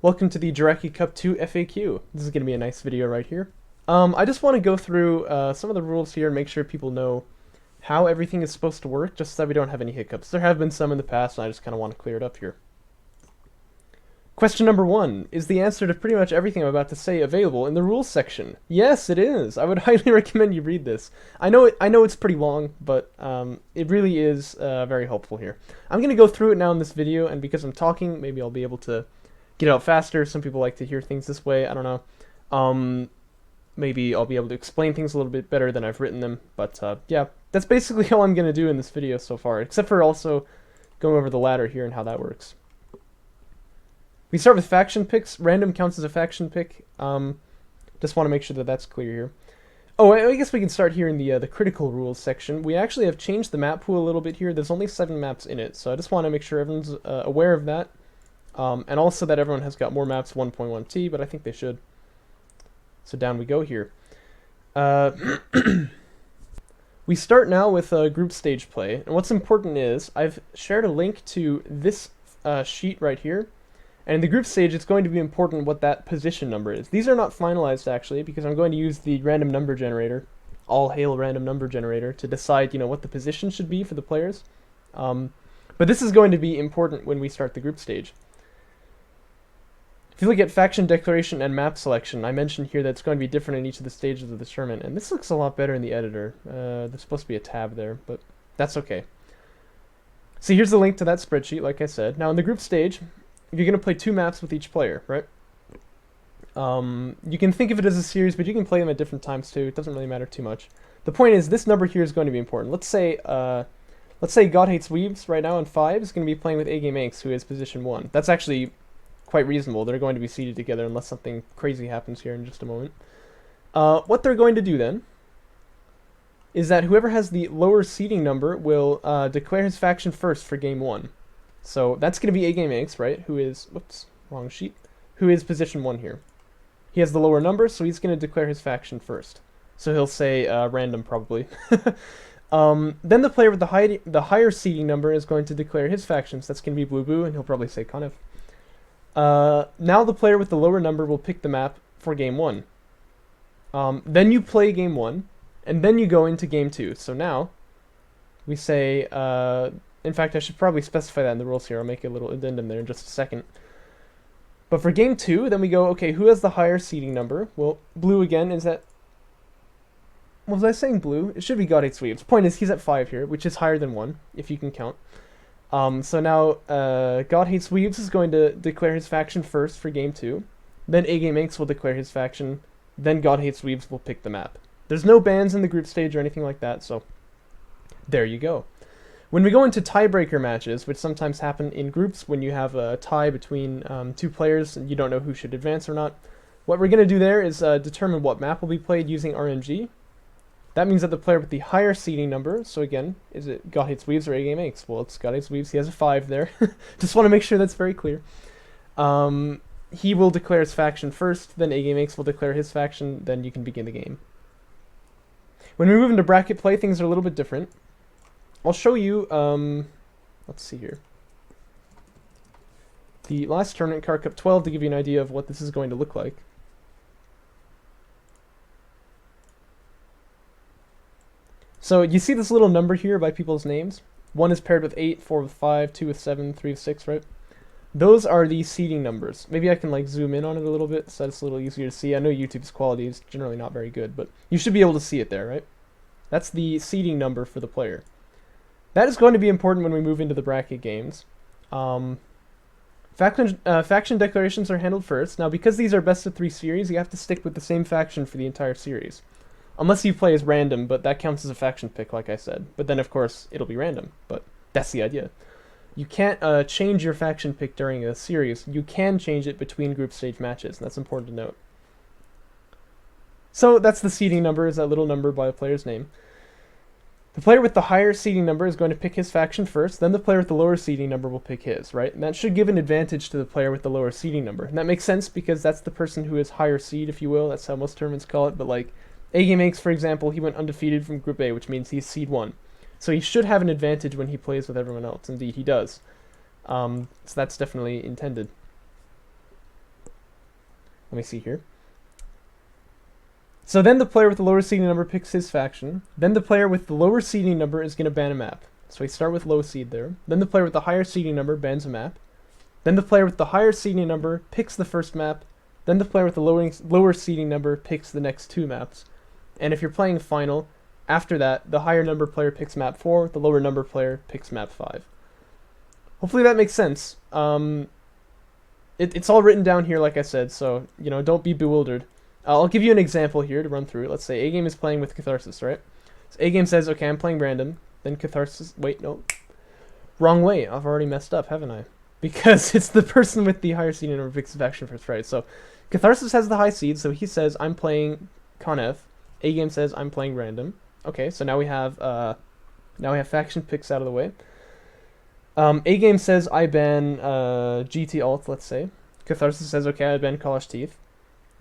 Welcome to the Jaraci Cup 2 FAQ. This is going to be a nice video right here. I just want to go through some of the rules here and make sure people know how everything is supposed to work, just so that we don't have any hiccups. There have been some in the past, and I just kind of want to clear it up here. Question number 1. Is the answer to pretty much everything I'm about to say available in the rules section? Yes, it is. I would highly recommend you read this. I know it's pretty long, but it really is very helpful here. I'm going to go through it now in this video, and because I'm talking, maybe I'll be able to get out faster. Some people like to hear things this way. I don't know. Maybe I'll be able to explain things a little bit better than I've written them. But yeah, that's basically all I'm going to do in this video so far, except for also going over the ladder here and how that works. We start with faction picks. Random counts as a faction pick. Just want to make sure that that's clear here. Oh, I guess we can start here in the critical rules section. We actually have changed the map pool a little bit here. There's only 7 maps in it, so I just want to make sure everyone's aware of that. And also that everyone has got more maps 1.1t, but I think they should. So down we go here. We start now with group stage play. And what's important is I've shared a link to this sheet right here. And in the group stage, it's going to be important what that position number is. These are not finalized, actually, because I'm going to use the random number generator, all hail random number generator, to decide, what the position should be for the players. But this is going to be important when we start the group stage. If you look at faction declaration and map selection, I mentioned here that it's going to be different in each of the stages of the tournament, and this looks a lot better in the editor. There's supposed to be a tab there, but that's okay. So here's the link to that spreadsheet, like I said. Now in the group stage, you're going to play 2 maps with each player, right? You can think of it as a series, but you can play them at different times too. It doesn't really matter too much. The point is, this number here is going to be important. Let's say God Hates Weebs right now in 5 is going to be playing with A-Game Inks, who is position 1. That's actually quite reasonable. They're going to be seated together unless something crazy happens here in just a moment. What they're going to do then is that whoever has the lower seeding number will declare his faction first for game 1. So that's going to be A-Game Inks, right? Who is, whoops, wrong sheet. Who is position 1 here. He has the lower number, so he's going to declare his faction first. So he'll say random probably. Then the player with the higher seeding number is going to declare his factions. That's going to be Blue Boo, and he'll probably say Kanev. Now the player with the lower number will pick the map for game 1. Then you play game 1, and then you go into game 2. So now we say, in fact, I should probably specify that in the rules here. I'll make a little addendum there in just a second. But for game 2, then we go, okay, who has the higher seeding number? Well, Blue again is at... Was I saying Blue? It should be God Hates Weebs. Point is, he's at 5 here, which is higher than 1, if you can count. So now, God Hates Weebs is going to declare his faction first for game 2. Then A-Game Inks will declare his faction. Then God Hates Weebs will pick the map. There's no bans in the group stage or anything like that, so there you go. When we go into tiebreaker matches, which sometimes happen in groups when you have a tie between 2 players and you don't know who should advance or not, what we're going to do there is determine what map will be played using RNG. That means that the player with the higher seeding number, so again, is it God Hates Weebs or A-Game Inks? Well, it's God Hates Weebs, he has a 5 there. Just want to make sure that's very clear. He will declare his faction first, then A-Game Inks will declare his faction, then you can begin the game. When we move into bracket play, things are a little bit different. I'll show you, let's see here. The last tournament, Car Cup 12, to give you an idea of what this is going to look like. So you see this little number here by people's names? 1 is paired with 8, 4 with 5, 2 with 7, 3 with 6, right? Those are the seeding numbers. Maybe I can zoom in on it a little bit so it's a little easier to see. I know YouTube's quality is generally not very good, but you should be able to see it there, right? That's the seeding number for the player. That is going to be important when we move into the bracket games. Faction declarations are handled first. Now, because these are best of 3 series, you have to stick with the same faction for the entire series. Unless you play as random, but that counts as a faction pick, like I said. But then, of course, it'll be random. But that's the idea. You can't change your faction pick during a series. You can change it between group stage matches, and that's important to note. So that's the seeding number, is that little number by a player's name. The player with the higher seeding number is going to pick his faction first, then the player with the lower seeding number will pick his, right? And that should give an advantage to the player with the lower seeding number. And that makes sense because that's the person who is higher seed, if you will. That's how most tournaments call it, but A-Game Inks, for example, he went undefeated from Group A, which means he's seed 1. So he should have an advantage when he plays with everyone else. Indeed, he does. So that's definitely intended. Let me see here. So then the player with the lower seeding number picks his faction. Then the player with the lower seeding number is going to ban a map. So we start with low seed there. Then the player with the higher seeding number bans a map. Then the player with the higher seeding number picks the first map. Then the player with the lower seeding number picks the next 2 maps. And if you're playing final, after that, the higher number player picks map 4, the lower number player picks map 5. Hopefully that makes sense. It's all written down here, like I said, so, don't be bewildered. I'll give you an example here to run through. Let's say A-Game is playing with Catharsis, right? So A-Game says, okay, I'm playing Brandon. Then Catharsis, wait, no. Wrong way. I've already messed up, haven't I? Because it's the person with the higher seed number picks the faction first, right? So Catharsis has the high seed, so he says, I'm playing Conf. A-Game says, I'm playing Random. Okay, so now we have faction picks out of the way. A-Game says, I ban GT Alt, let's say. Catharsis says, okay, I ban Kalash Teeth.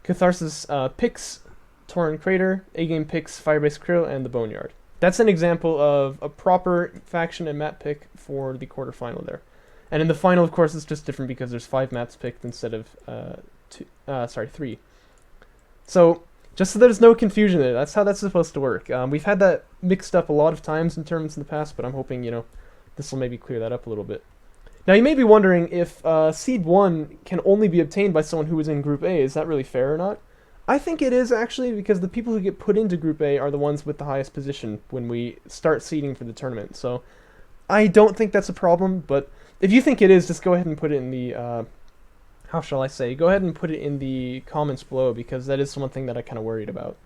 Catharsis picks Torrent Crater. A-Game picks Firebase Krill and the Boneyard. That's an example of a proper faction and map pick for the quarterfinal there. And in the final, of course, it's just different because there's 5 maps picked instead of 3. So just so there's no confusion there, that's how that's supposed to work. We've had that mixed up a lot of times in tournaments in the past, but I'm hoping, this will maybe clear that up a little bit. Now, you may be wondering if Seed 1 can only be obtained by someone who is in Group A. Is that really fair or not? I think it is, actually, because the people who get put into Group A are the ones with the highest position when we start seeding for the tournament. So I don't think that's a problem, but if you think it is, just go ahead and put it in the, how shall I say, go ahead and put it in the comments below, because that is one thing that I kind of worried about.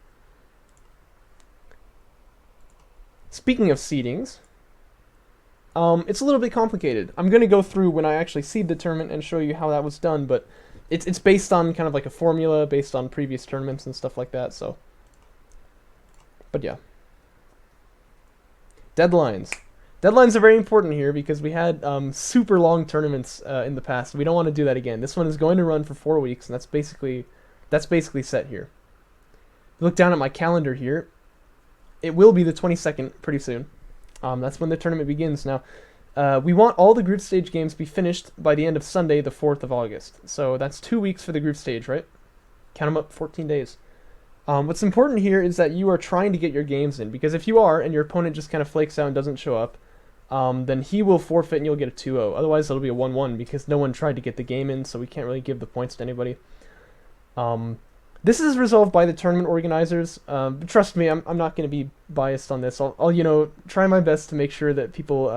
Speaking of seedings, it's a little bit complicated. I'm going to go through when I actually seed the tournament and show you how that was done, but it's based on kind of like a formula based on previous tournaments and stuff like that, so. But yeah. Deadlines. Deadlines are very important here because we had super long tournaments in the past. We don't want to do that again. This one is going to run for 4 weeks, and that's basically set here. Look down at my calendar here. It will be the 22nd pretty soon. That's when the tournament begins. Now, we want all the group stage games to be finished by the end of Sunday, the 4th of August. So that's 2 weeks for the group stage, right? Count them up, 14 days. What's important here is that you are trying to get your games in, because if you are, and your opponent just kind of flakes out and doesn't show up, then he will forfeit and you'll get a 2-0. Otherwise, it'll be a 1-1 because no one tried to get the game in, so we can't really give the points to anybody. This is resolved by the tournament organizers. But trust me, I'm not going to be biased on this. I'll try my best to make sure that people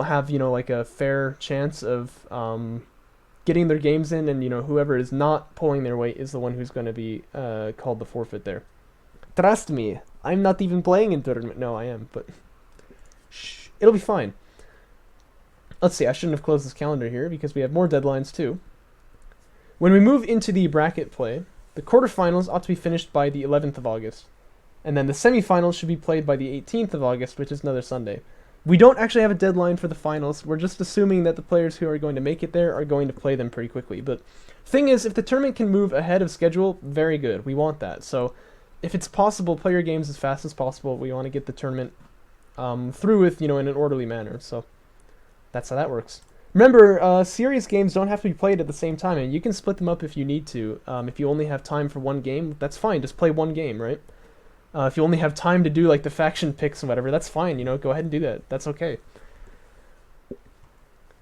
have, like a fair chance of getting their games in, and, whoever is not pulling their weight is the one who's going to be called the forfeit there. Trust me, I'm not even playing in tournament. No, I am, but shh, it'll be fine. Let's see, I shouldn't have closed this calendar here because we have more deadlines too. When we move into the bracket play, the quarterfinals ought to be finished by the 11th of August. And then the semifinals should be played by the 18th of August, which is another Sunday. We don't actually have a deadline for the finals. We're just assuming that the players who are going to make it there are going to play them pretty quickly. But thing is, if the tournament can move ahead of schedule, very good. We want that. So if it's possible, play your games as fast as possible. We want to get the tournament through with, in an orderly manner. So that's how that works. Remember, serious games don't have to be played at the same time, and you can split them up if you need to. If you only have time for one game, that's fine. Just play one game, right? If you only have time to do like the faction picks and whatever, that's fine. Go ahead and do that. That's okay.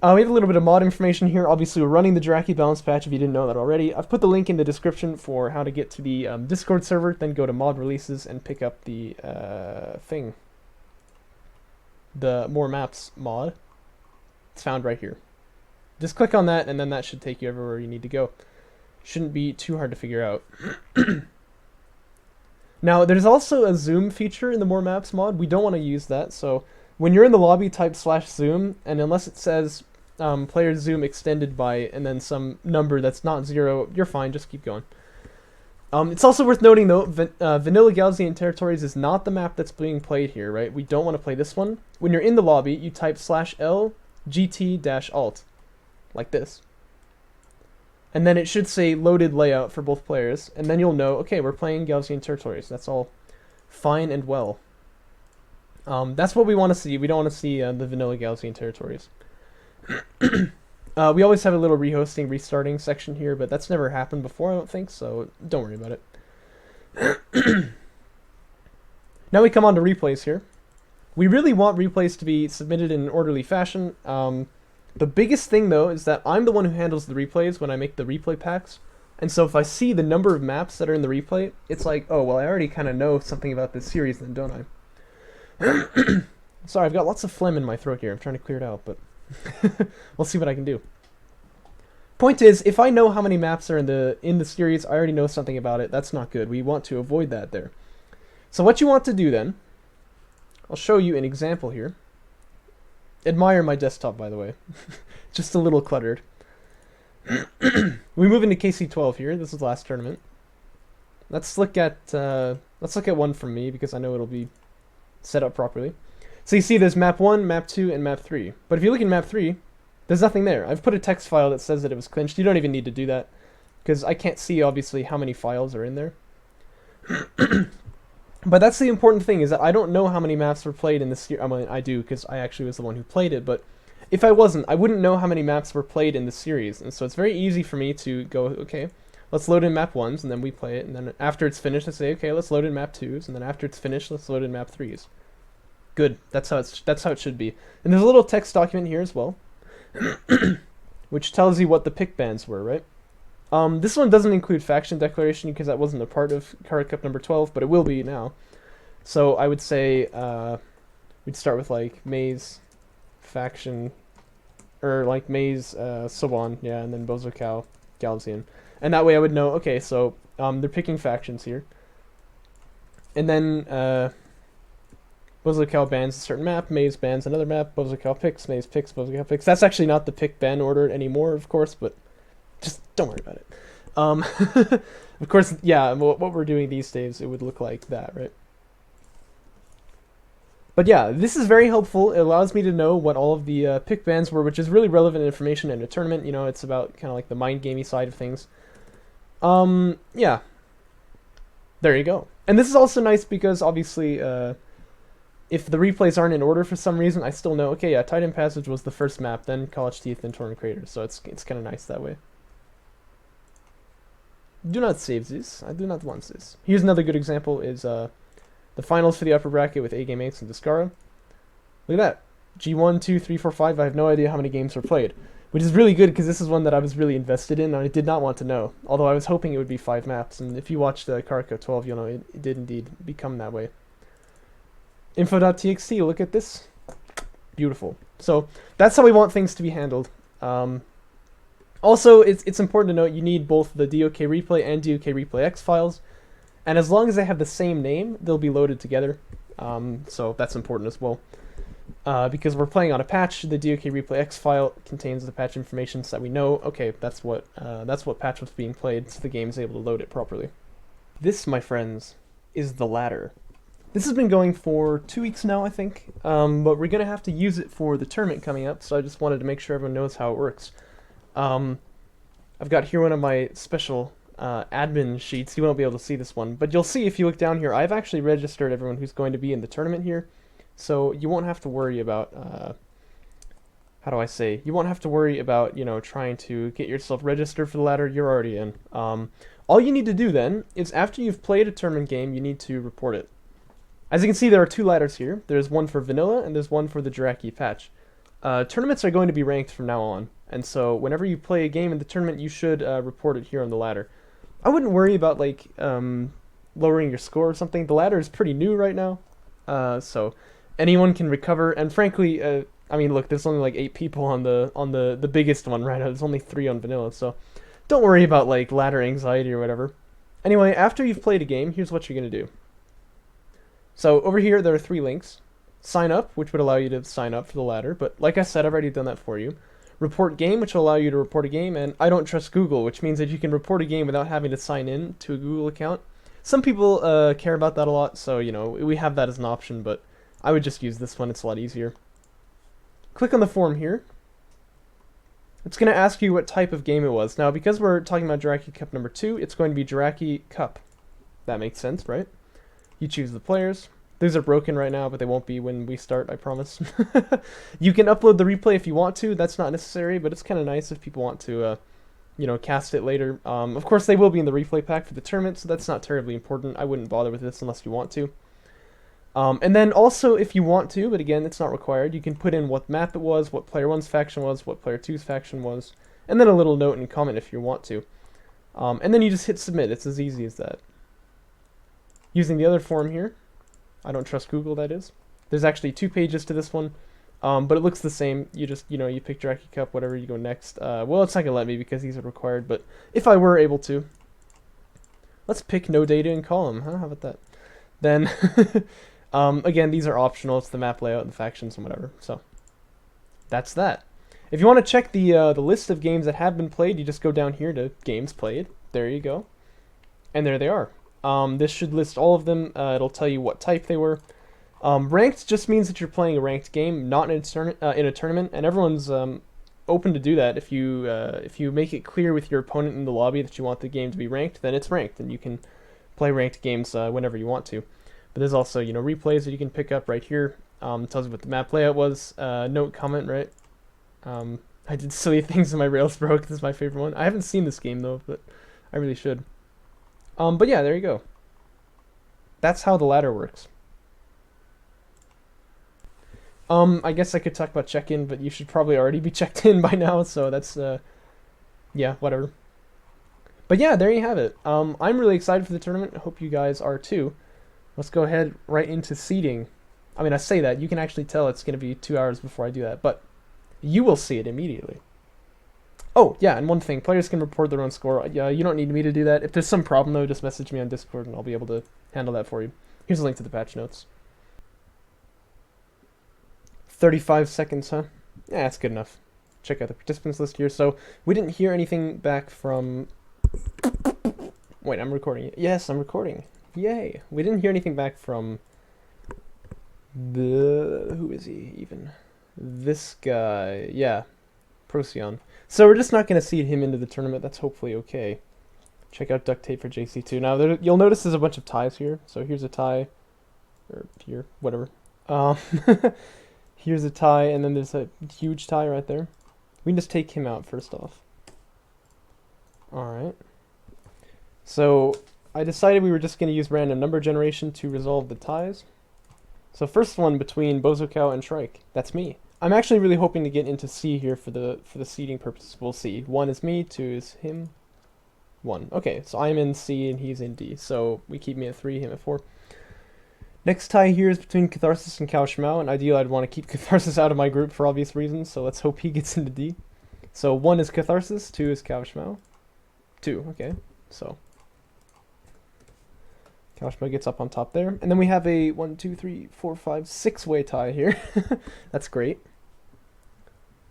We have a little bit of mod information here. Obviously, we're running the Jaraci balance patch if you didn't know that already. I've put the link in the description for how to get to the Discord server, then go to mod releases and pick up the the more maps mod. It's found right here. Just click on that, and then that should take you everywhere you need to go. Shouldn't be too hard to figure out. Now, there's also a zoom feature in the more maps mod. We don't want to use that, so when you're in the lobby, type /zoom, and unless it says player zoom extended by and then some number that's not 0, you're fine. Just keep going. It's also worth noting, though, Vanilla Galaxian Territories is not the map that's being played here, right? We don't want to play this one. When you're in the lobby, you type /L GT-Alt, like this. And then it should say loaded layout for both players, and then you'll know, okay, we're playing Galaxian Territories. That's all fine and well. That's what we want to see. We don't want to see the vanilla Galaxian Territories. We always have a little rehosting, restarting section here, but that's never happened before, I don't think, so don't worry about it. Now we come on to replays here. We really want replays to be submitted in an orderly fashion. The biggest thing, though, is that I'm the one who handles the replays when I make the replay packs. And so if I see the number of maps that are in the replay, it's like, oh, well, I already kind of know something about this series then, don't I? Sorry, I've got lots of phlegm in my throat here. I'm trying to clear it out, but we'll see what I can do. Point is, if I know how many maps are in the series, I already know something about it. That's not good. We want to avoid that there. So what you want to do then, I'll show you an example here. Admire my desktop, by the way. Just a little cluttered. We move into KC12 here. This is the last tournament. Let's look at one from me because I know it'll be set up properly. So you see there's map 1, map 2, and map 3. But if you look in map 3, there's nothing there. I've put a text file that says that it was clinched. You don't even need to do that because I can't see, obviously, how many files are in there. But that's the important thing, is that I don't know how many maps were played in this series. I mean, I do, because I actually was the one who played it, but if I wasn't, I wouldn't know how many maps were played in the series. And so it's very easy for me to go, okay, let's load in map 1s, and then we play it, and then after it's finished, I say, okay, let's load in map 2s, and then after it's finished, let's load in map 3s. Good. That's how it should be. And there's a little text document here as well, which tells you what the pick bans were, right? This one doesn't include faction declaration because that wasn't a part of Card Cup number 12, but it will be now. So I would say we'd start with like Maze faction, or like Maze Soban, yeah, and then Bozo Cow Galzian, and that way I would know. Okay, so they're picking factions here, and then Bozo Cow bans a certain map, Maze bans another map, Bozo Cow picks, Maze picks, Bozo Cow picks. That's actually not the pick ban order anymore, of course, but just don't worry about it. Of course, yeah, what we're doing these days, it would look like that, right? But yeah, this is very helpful. It allows me to know what all of the pick bans were, which is really relevant information in a tournament. You know, it's about kind of like the mind gamey side of things. Yeah. There you go. And this is also nice because obviously, if the replays aren't in order for some reason, I still know, okay, yeah, Titan Passage was the first map, then College Teeth, then Torn Craters. So it's kind of nice that way. Do not save this. I do not want this. Here's another good example is the finals for the upper bracket with A-Game 8s and Discara. Look at that. G1, 2, 3, 4, 5. I have no idea how many games were played. Which is really good because this is one that I was really invested in and I did not want to know. Although I was hoping it would be 5 maps. And if you watched Card Cup 12, you'll know it did indeed become that way. Info.txt, look at this. Beautiful. So that's how we want things to be handled. Also, it's important to note you need both the DOK replay and DOK replay X files, and as long as they have the same name, they'll be loaded together. So that's important as well, because we're playing on a patch. The DOK replay X file contains the patch information, so that we know, okay, that's what patch was being played, so the game is able to load it properly. This, my friends, is the ladder. This has been going for 2 weeks now, I think, but we're gonna have to use it for the tournament coming up. So I just wanted to make sure everyone knows how it works. I've got here one of my special admin sheets. You won't be able to see this one, but you'll see if you look down here, I've actually registered everyone who's going to be in the tournament here, so you won't have to worry about, how do I say, you won't have to worry about, you know, trying to get yourself registered for the ladder. You're already in. All you need to do then is after you've played a tournament game, you need to report it. As you can see, there are 2 ladders here. There's one for vanilla and there's one for the Jaraci patch. Tournaments are going to be ranked from now on, and so whenever you play a game in the tournament, you should report it here on the ladder. I wouldn't worry about like lowering your score or something. The ladder is pretty new right now, so anyone can recover. And frankly, I mean, look, there's only like 8 people on the biggest one right now. There's only 3 on vanilla, so don't worry about like ladder anxiety or whatever. Anyway, after you've played a game, here's what you're gonna do. So over here, there are 3 links. Sign up, which would allow you to sign up for the ladder, but like I said, I've already done that for you. Report game, which will allow you to report a game, and I don't trust Google, which means that you can report a game without having to sign in to a Google account. Some people care about that a lot, so, you know, we have that as an option, but I would just use this one. It's a lot easier. Click on the form here. It's going to ask you what type of game it was. Now, because we're talking about Jaraci Cup number 2, it's going to be Jaraci Cup. That makes sense, right? You choose the players. Those are broken right now, but they won't be when we start, I promise. You can upload the replay if you want to. That's not necessary, but it's kind of nice if people want to, cast it later. Of course, they will be in the replay pack for the tournament, so that's not terribly important. I wouldn't bother with this unless you want to. And then also, if you want to, but again, it's not required, you can put in what map it was, what player 1's faction was, what player 2's faction was, and then a little note and comment if you want to. And then you just hit submit. It's as easy as that. Using the other form here, I don't trust Google, that is. There's actually 2 pages to this one, but it looks the same. You just, you pick Jaraci Cup, whatever, you go next. Well, it's not going to let me because these are required, but if I were able to, let's pick no data and column, huh? How about that? Then, again, these are optional. It's the map layout and the factions and whatever, so that's that. If you want to check the list of games that have been played, you just go down here to games played. There you go. And there they are. This should list all of them. It'll tell you what type they were. Ranked just means that you're playing a ranked game, not in a tournament, and everyone's open to do that. If you make it clear with your opponent in the lobby that you want the game to be ranked, then it's ranked, and you can play ranked games whenever you want to. But there's also replays that you can pick up right here. It tells you what the map layout was. Note, comment, right? I did silly things and my rails broke. This is my favorite one. I haven't seen this game though, but I really should. But yeah, there you go. That's how the ladder works. I guess I could talk about check-in, but you should probably already be checked in by now, so that's, yeah, whatever. But yeah, there you have it. I'm really excited for the tournament. I hope you guys are too. Let's go ahead right into seeding. I mean, I say that. You can actually tell it's going to be 2 hours before I do that, but you will see it immediately. Oh, yeah, and one thing. Players can report their own score. Yeah, you don't need me to do that. If there's some problem, though, just message me on Discord, and I'll be able to handle that for you. Here's a link to the patch notes. 35 seconds, huh? Yeah, that's good enough. Check out the participants list here. So, we didn't hear anything back from... Wait, I'm recording. Yes, I'm recording. Yay. We didn't hear anything back from... Who is he, even? This guy. Yeah. Procyon. So we're just not going to seed him into the tournament. That's hopefully okay. Check out duct tape for JC2. Now, you'll notice there's a bunch of ties here. So here's a tie. Or here, whatever. Here's a tie, and then there's a huge tie right there. We can just take him out first off. Alright. So, I decided we were just going to use random number generation to resolve the ties. So first one between Bozocow and Shrike. That's me. I'm actually really hoping to get into C here for the seeding purposes. We'll see. 1 is me, 2 is him. 1. Okay, so I'm in C and he's in D. So we keep me at 3, him at 4. Next tie here is between Catharsis and Cao Shimao, and ideally I'd want to keep Catharsis out of my group for obvious reasons, so let's hope he gets into D. So 1 is Catharsis, 2 is Cao Shimao. 2, okay, so Cao Shimao gets up on top there. And then we have a 1, 2, 3, 4, 5, 6-way tie here. That's great.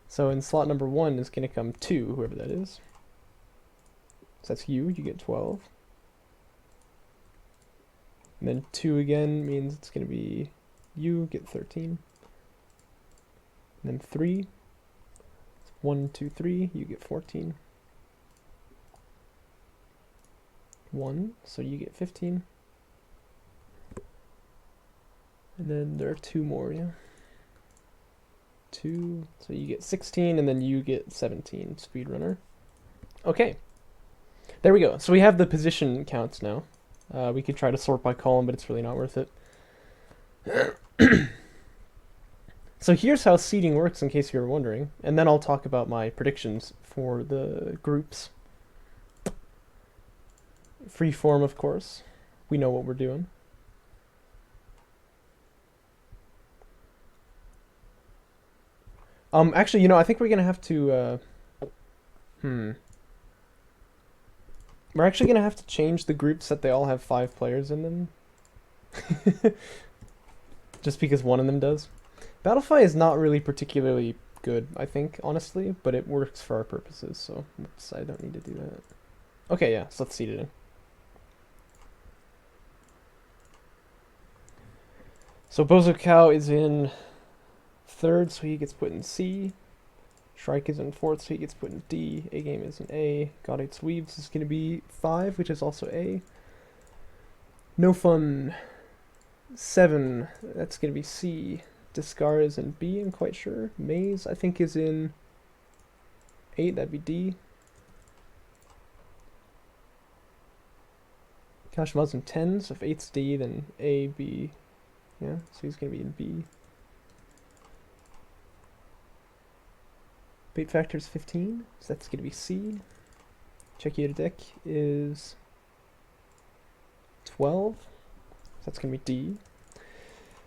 So in slot number 1 is going to come 2, whoever that is. So that's you get 12. And then 2 again means it's going to be you, get 13. And then 3. 1, 2, 3, you get 14. 1, so you get 15. And then there are 2 more, yeah. 2, so you get 16, and then you get 17, speedrunner. Okay. There we go. So we have the position counts now. We could try to sort by column, but it's really not worth it. So here's how seeding works, in case you were wondering. And then I'll talk about my predictions for the groups. Free form, of course. We know what we're doing. Actually, I think we're gonna have to, We're actually gonna have to change the groups that they all have 5 players in them. Just because one of them does. Battlefy is not really particularly good, I think, honestly, but it works for our purposes, so oops, I don't need to do that. Okay, yeah, so let's seed it in. So Bozocow is in 3rd, so he gets put in C. Shrike is in 4th, so he gets put in D. A-Game is in A. God Hates Weaves is going to be 5, which is also A. No Fun 7, that's going to be C. Discar is in B, I'm quite sure. Maze, I think, is in 8, that'd be D. Kashma's in 10, so if 8's D, then A, B. Yeah, so he's going to be in B. Bait factor is 15, so that's going to be C. Check your deck is 12, so that's going to be D.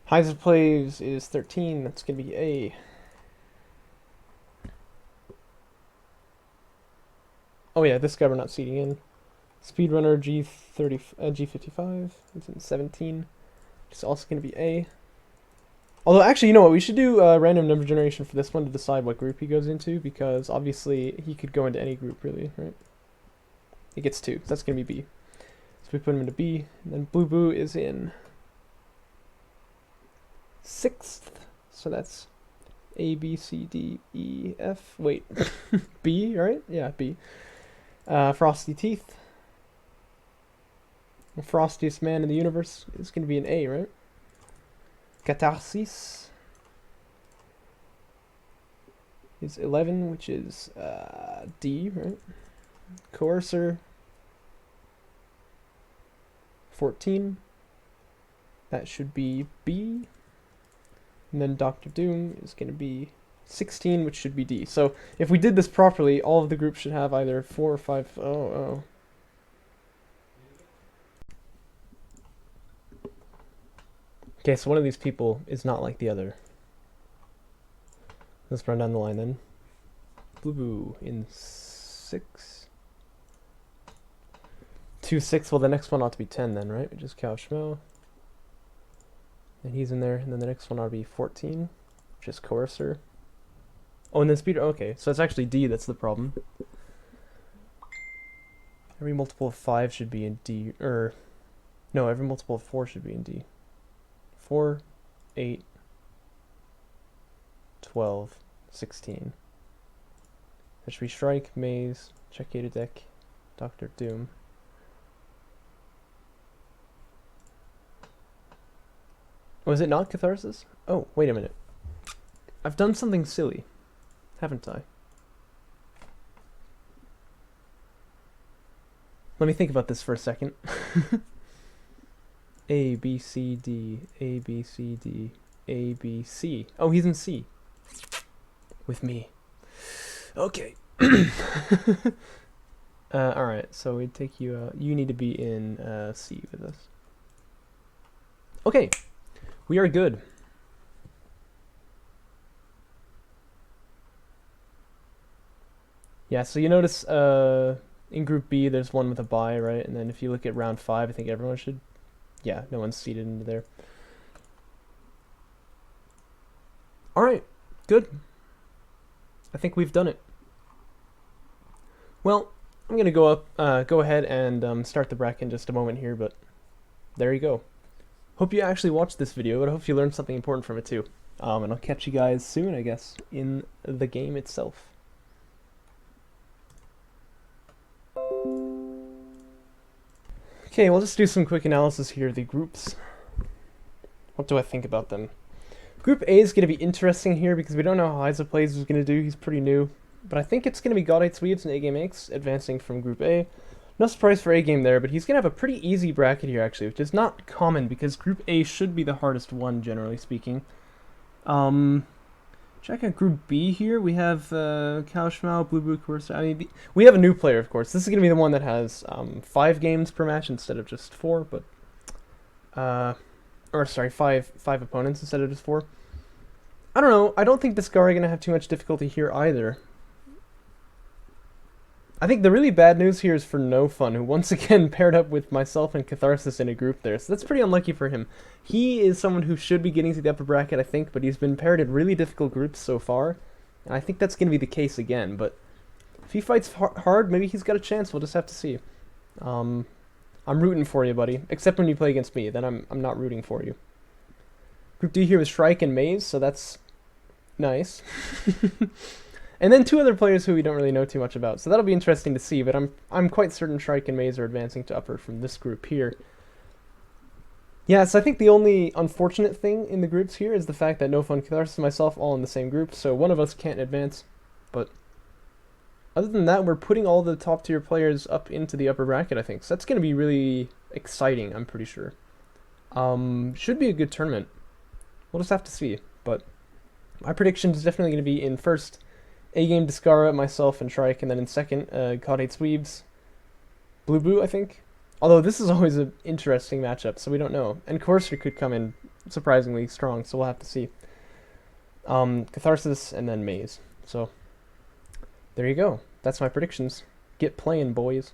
Highs of plays is 13, that's going to be A. Oh yeah, this guy we're not seeding in. Speedrunner G55 is in 17. It's also going to be A. Although, actually, you know what? We should do random number generation for this one to decide what group he goes into, because obviously he could go into any group, really, right? He gets 2, so that's going to be B. So we put him into B, and then Blue Boo is in 6th, so that's A, B, C, D, E, F. Wait, B, right? Yeah, B. Frosty Teeth. The frostiest man in the universe is going to be an A, right? Catharsis is 11, which is D, right? Coercer 14, that should be B. And then Dr. Doom is going to be 16, which should be D. So if we did this properly, all of the groups should have either 4 or 5. Oh. Okay, so one of these people is not like the other. Let's run down the line then. Blue Boo in 6. 2, 6. Well, the next one ought to be 10 then, right? Which is Cow Schmo. And he's in there. And then the next one ought to be 14, which is Coercer. Oh, and then Speeder. Okay, so it's actually D that's the problem. Every multiple of 5 should be in D. No, every multiple of 4 should be in D. 4, 8, 12, 16. That should be Strike, Maze, Check Your Deck, Dr. Doom. Was it not Catharsis? Oh, wait a minute. I've done something silly, haven't I? Let me think about this for a second. A, B, C, D, A, B, C, D, A, B, C. Oh, he's in C. With me. Okay. Alright, so we take you, you need to be in C with us. Okay, we are good. Yeah, so you notice in Group B there's one with a bye, right? And then if you look at round 5, I think everyone should... Yeah, no one's seated into there. Alright, good. I think we've done it. Well, I'm gonna go ahead and start the bracket in just a moment here, but there you go. Hope you actually watched this video, but I hope you learned something important from it too. And I'll catch you guys soon, I guess, in the game itself. Okay, we'll just do some quick analysis here of the groups. What do I think about them? Group A is going to be interesting here because we don't know how Isaac Plays is going to do. He's pretty new. But I think it's going to be Godite Sweeps and A-Game X advancing from Group A. No surprise for A-Game there, but he's going to have a pretty easy bracket here, actually, which is not common because Group A should be the hardest one, generally speaking. Check out Group B here. We have Kaushmao, Blue Blue Course. I mean, we have a new player, of course. This is going to be the one that has 5 games per match instead of just 4, but... or, sorry, five opponents instead of just 4. I don't know. I don't think this guy are going to have too much difficulty here either. I think the really bad news here is for No Fun, who once again paired up with myself and Catharsis in a group there. So that's pretty unlucky for him. He is someone who should be getting to the upper bracket, I think, but he's been paired in really difficult groups so far. And I think that's going to be the case again, but if he fights hard, maybe he's got a chance. We'll just have to see. I'm rooting for you, buddy. Except when you play against me, then I'm not rooting for you. Group D here was Shrike and Maze, so that's nice. And then 2 other players who we don't really know too much about, so that'll be interesting to see, but I'm quite certain Shrike and Maze are advancing to upper from this group here. Yeah, so I think the only unfortunate thing in the groups here is the fact that No Fun, Catharsis, and myself all in the same group, so one of us can't advance. But other than that, we're putting all the top tier players up into the upper bracket, I think. So that's going to be really exciting, I'm pretty sure. Should be a good tournament. We'll just have to see. But my prediction is definitely going to be in first, A Game Discara, myself, and Shrike, and then in second, God Hates Weebs, Blue Blue, I think. Although this is always an interesting matchup, so we don't know. And Courser could come in surprisingly strong, so we'll have to see. Catharsis, and then Maze. So, there you go. That's my predictions. Get playing, boys.